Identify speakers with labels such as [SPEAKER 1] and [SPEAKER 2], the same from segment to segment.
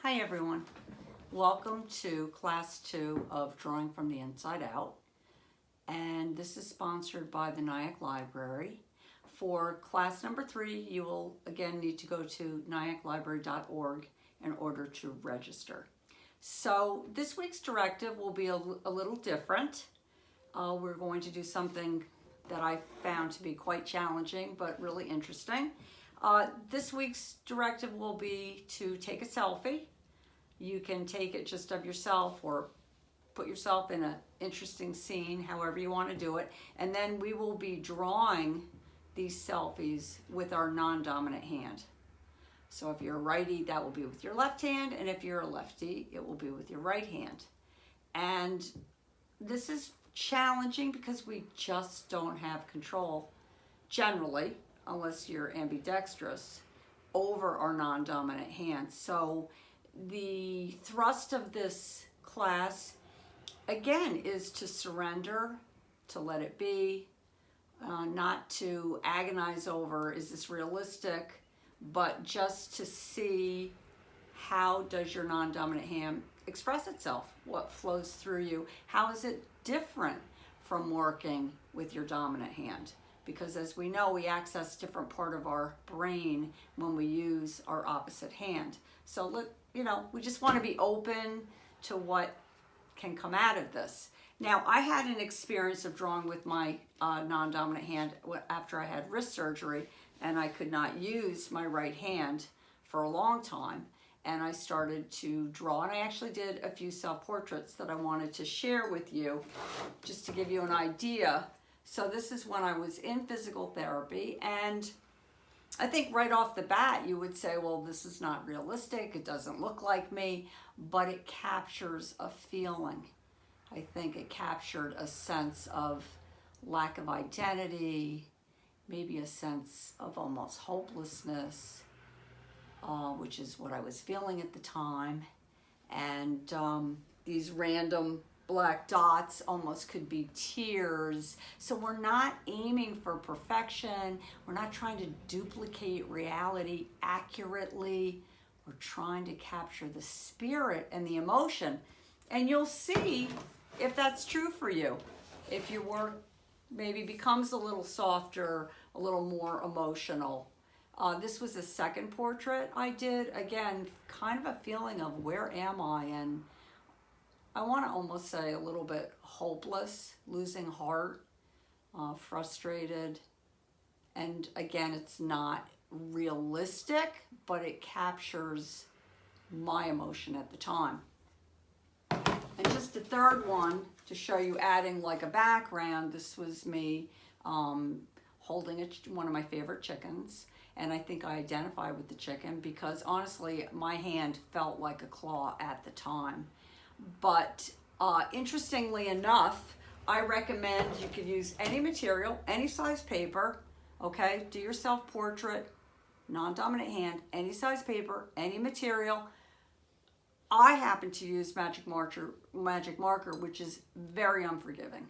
[SPEAKER 1] Hi everyone, welcome to class 2 of Drawing from the Inside Out, and this is sponsored by the Nyack Library. For class number 3 you will again need to go to nyacklibrary.org in order to register. So this week's directive will be a little different. We're going to do something that I found to be quite challenging but really interesting. This week's directive will be to take a selfie. You can take it just of yourself or put yourself in an interesting scene, however you want to do it. And then we will be drawing these selfies with our non-dominant hand. So if you're a righty, that will be with your left hand. And if you're a lefty, it will be with your right hand. And this is challenging because we just don't have control, generally, unless you're ambidextrous, over our non-dominant hand. So the thrust of this class, again, is to surrender, to let it be, not to agonize over, is this realistic, but just to see how does your non-dominant hand express itself, what flows through you, how is it different from working with your dominant hand? Because as we know, we access different part of our brain when we use our opposite hand. So look, we just want to be open to what can come out of this. Now, I had an experience of drawing with my non-dominant hand after I had wrist surgery, and I could not use my right hand for a long time. And I started to draw, and I actually did a few self-portraits that I wanted to share with you, just to give you an idea. So this is when I was in physical therapy, and I think right off the bat you would say, well, this is not realistic, it doesn't look like me, but it captures a feeling. I think it captured a sense of lack of identity, maybe a sense of almost hopelessness, which is what I was feeling at the time. And these random black dots almost could be tears. So we're not aiming for perfection. We're not trying to duplicate reality accurately. We're trying to capture the spirit and the emotion. And you'll see if that's true for you. If your work maybe becomes a little softer, a little more emotional. This was the second portrait I did. Again, kind of a feeling of where am I? And I want to almost say a little bit hopeless, losing heart, frustrated. And again, it's not realistic, but it captures my emotion at the time. And just the third one to show you adding like a background, this was me holding one of my favorite chickens. And I think I identify with the chicken because honestly, my hand felt like a claw at the time. But interestingly enough, I recommend you could use any material, any size paper, okay? Do your self-portrait, non-dominant hand, any size paper, any material. I happen to use magic marker, which is very unforgiving.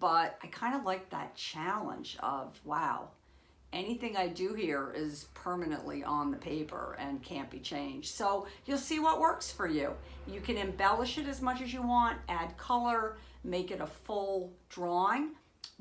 [SPEAKER 1] But I kind of like that challenge of, wow, anything I do here is permanently on the paper and can't be changed. So you'll see what works for you. You can embellish it as much as you want, add color, make it a full drawing,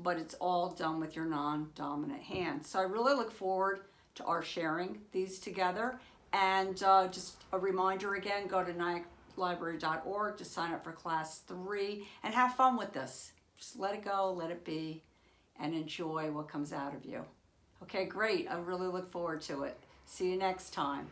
[SPEAKER 1] but it's all done with your non-dominant hand. So I really look forward to our sharing these together. And just a reminder again, go to nyacklibrary.org to sign up for class 3 and have fun with this. Just let it go, let it be, and enjoy what comes out of you. Okay, great. I really look forward to it. See you next time.